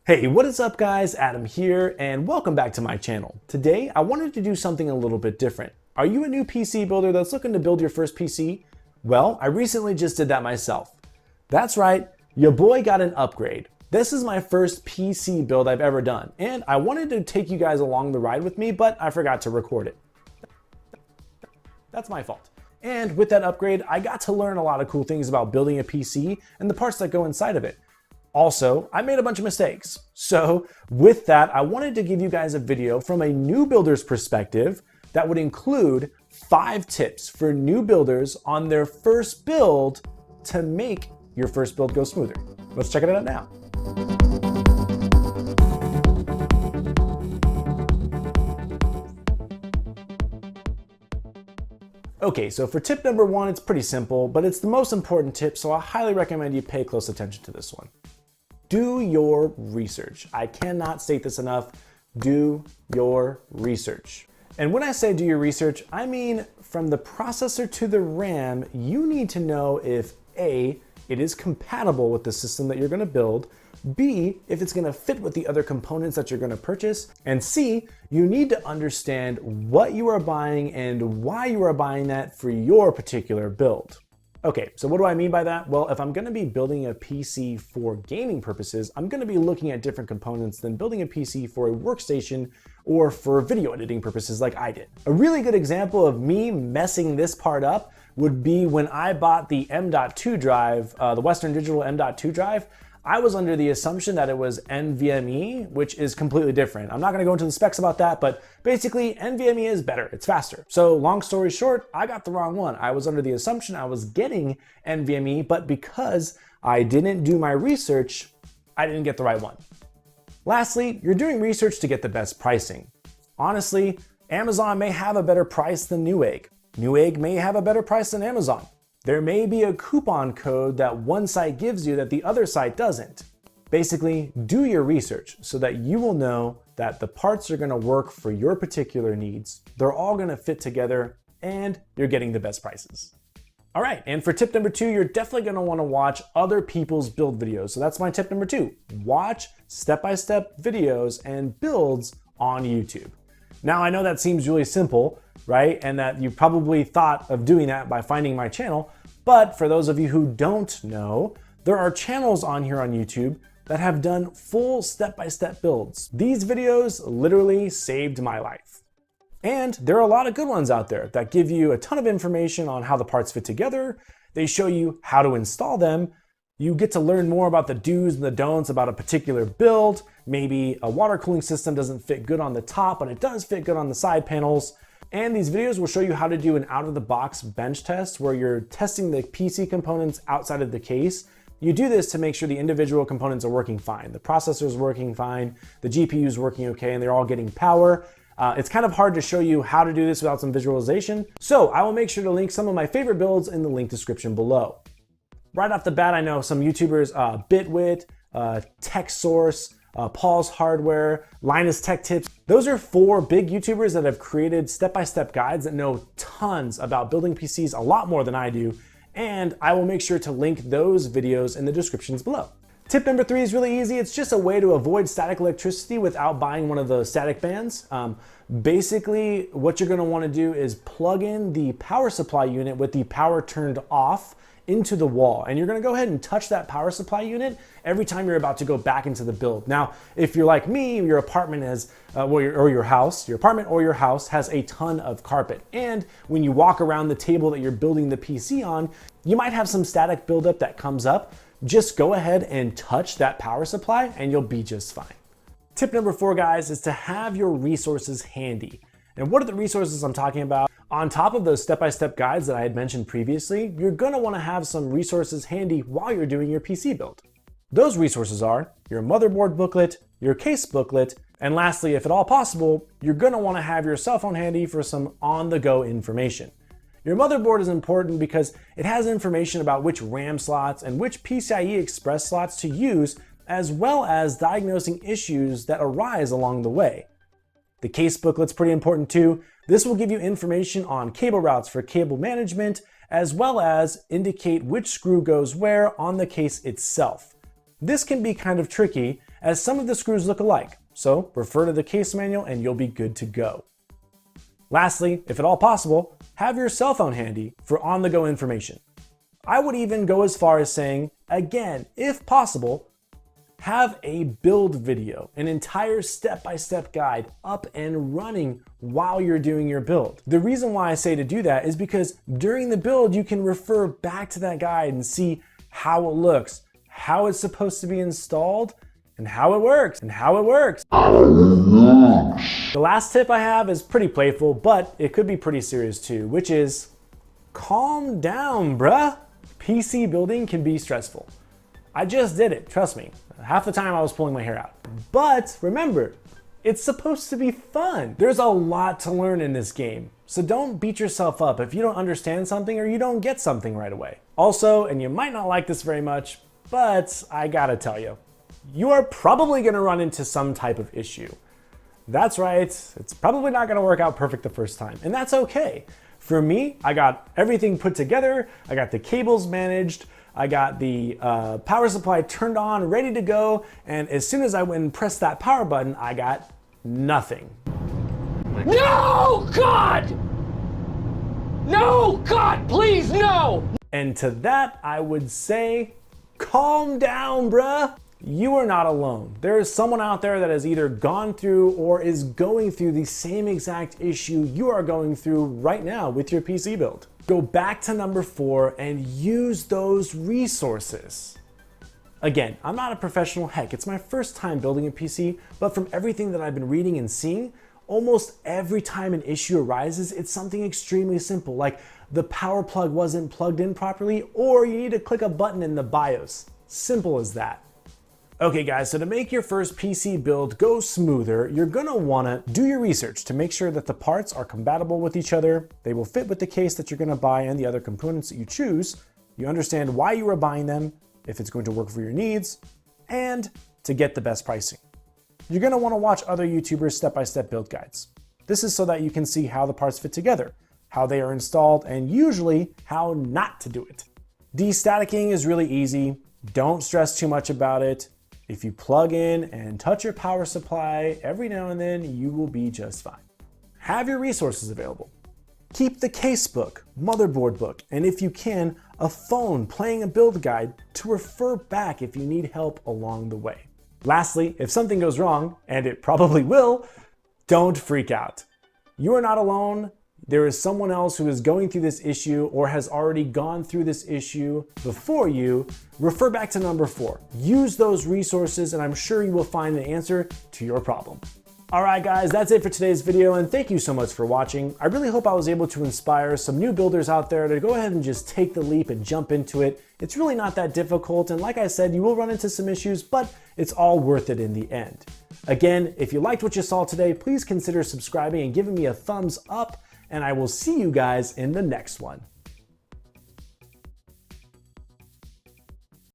Hey, what is up guys? Adam here and welcome back to my channel. Today I wanted to do something a little bit different. Are you a new PC builder that's looking to build your first PC? Well, I recently just did that myself. That's right, your boy got an upgrade. This is my first PC build I've ever done and I wanted to take you guys along the ride with me, but I forgot to record it. That's my fault. And with that upgrade, I got to learn a lot of cool things about building a PC and the parts that go inside of it. Also, I made a bunch of mistakes. So with that, I wanted to give you guys a video from a new builder's perspective that would include 5 tips for new builders on their first build to make your first build go smoother. Let's check it out now. Okay, so for tip number 1, it's pretty simple, but it's the most important tip, so I highly recommend you pay close attention to this one. Do your research. I cannot state this enough. Do your research. And when I say do your research, I mean from the processor to the RAM, you need to know if A, it is compatible with the system that you're gonna build, B, if it's gonna fit with the other components that you're gonna purchase, and C, you need to understand what you are buying and why you are buying that for your particular build. Okay, so what do I mean by that? Well, if I'm gonna be building a PC for gaming purposes, I'm gonna be looking at different components than building a PC for a workstation or for video editing purposes like I did. A really good example of me messing this part up would be when I bought the M.2 drive, the Western Digital M.2 drive. I was under the assumption that it was NVMe, which is completely different. I'm not gonna go into the specs about that, but basically NVMe is better, it's faster. So long story short, I got the wrong one. I was under the assumption I was getting NVMe, but because I didn't do my research, I didn't get the right one. Lastly, you're doing research to get the best pricing. Honestly, Amazon may have a better price than Newegg. Newegg may have a better price than Amazon. There may be a coupon code that one site gives you that the other site doesn't. Basically, do your research so that you will know that the parts are gonna work for your particular needs, they're all gonna fit together, and you're getting the best prices. All right, and for tip number 2, you're definitely gonna wanna watch other people's build videos. So that's my tip number 2. Watch step-by-step videos and builds on YouTube. Now, I know that seems really simple, right? And that you probably thought of doing that by finding my channel. But for those of you who don't know, there are channels on here on YouTube that have done full step-by-step builds. These videos literally saved my life. And there are a lot of good ones out there that give you a ton of information on how the parts fit together. They show you how to install them. You get to learn more about the do's and the don'ts about a particular build. Maybe a water cooling system doesn't fit good on the top, but it does fit good on the side panels. And these videos will show you how to do an out-of-the-box bench test where you're testing the PC components outside of the case. You do this to make sure the individual components are working fine. The processor is working fine, the GPU is working okay, and they're all getting power. It's kind of hard to show you how to do this without some visualization. So I will make sure to link some of my favorite builds in the link description below. Right off the bat, I know some YouTubers, Bitwit, TechSource, Paul's Hardware, Linus Tech Tips. Those are 4 big YouTubers that have created step-by-step guides that know tons about building PCs, a lot more than I do, and I will make sure to link those videos in the descriptions below. Tip number 3 is really easy. It's just a way to avoid static electricity without buying one of the static bands. Basically, what you're gonna wanna do is plug in the power supply unit with the power turned off into the wall, and you're gonna go ahead and touch that power supply unit every time you're about to go back into the build. Now, if you're like me, your apartment has, or your house, your apartment or your house has a ton of carpet, and when you walk around the table that you're building the PC on, you might have some static buildup that comes up. Just go ahead and touch that power supply and you'll be just fine. Tip number 4, guys, is to have your resources handy. And what are the resources I'm talking about? On top of those step-by-step guides that I had mentioned previously, you're gonna wanna have some resources handy while you're doing your PC build. Those resources are your motherboard booklet, your case booklet, and lastly, if at all possible, you're gonna wanna have your cell phone handy for some on-the-go information. Your motherboard is important because it has information about which RAM slots and which PCIe Express slots to use, as well as diagnosing issues that arise along the way. The case booklet's pretty important too. This will give you information on cable routes for cable management, as well as indicate which screw goes where on the case itself. This can be kind of tricky as some of the screws look alike. So refer to the case manual and you'll be good to go. Lastly, if at all possible, have your cell phone handy for on-the-go information. I would even go as far as saying, again, if possible, have a build video, an entire step-by-step guide up and running while you're doing your build. The reason why I say to do that is because during the build, you can refer back to that guide and see how it looks, how it's supposed to be installed, and how it works, The last tip I have is pretty playful, but it could be pretty serious too, which is calm down, bruh. PC building can be stressful. I just did it, trust me. Half the time I was pulling my hair out. But remember, it's supposed to be fun. There's a lot to learn in this game, so don't beat yourself up if you don't understand something or you don't get something right away. Also, and you might not like this very much, but I gotta tell you, you are probably gonna run into some type of issue. That's right, it's probably not gonna work out perfect the first time, and that's okay. For me, I got everything put together, I got the cables managed, I got the power supply turned on, ready to go, and as soon as I went and pressed that power button, I got nothing. No, God! No, God, please, no! And to that, I would say, calm down, bruh. You are not alone. There is someone out there that has either gone through or is going through the same exact issue you are going through right now with your PC build. Go back to number 4 and use those resources. Again, I'm not a professional, heck, it's my first time building a PC, but from everything that I've been reading and seeing, almost every time an issue arises, it's something extremely simple, like the power plug wasn't plugged in properly, or you need to click a button in the BIOS. Simple as that. Okay guys, so to make your first PC build go smoother, you're gonna wanna do your research to make sure that the parts are compatible with each other, they will fit with the case that you're gonna buy and the other components that you choose, you understand why you are buying them, if it's going to work for your needs, and to get the best pricing. You're gonna wanna watch other YouTubers' step-by-step build guides. This is so that you can see how the parts fit together, how they are installed, and usually how not to do it. Destaticking is really easy, don't stress too much about it. If you plug in and touch your power supply every now and then, you will be just fine. Have your resources available. Keep the case book, motherboard book, and if you can, a phone playing a build guide to refer back if you need help along the way. Lastly, if something goes wrong, and it probably will, don't freak out. You are not alone. There is someone else who is going through this issue or has already gone through this issue before you. Refer back to number 4. Use those resources and I'm sure you will find an answer to your problem. All right guys, that's it for today's video and thank you so much for watching. I really hope I was able to inspire some new builders out there to go ahead and just take the leap and jump into it. It's really not that difficult and like I said, you will run into some issues, but it's all worth it in the end. Again, if you liked what you saw today, please consider subscribing and giving me a thumbs up. And I will see you guys in the next one.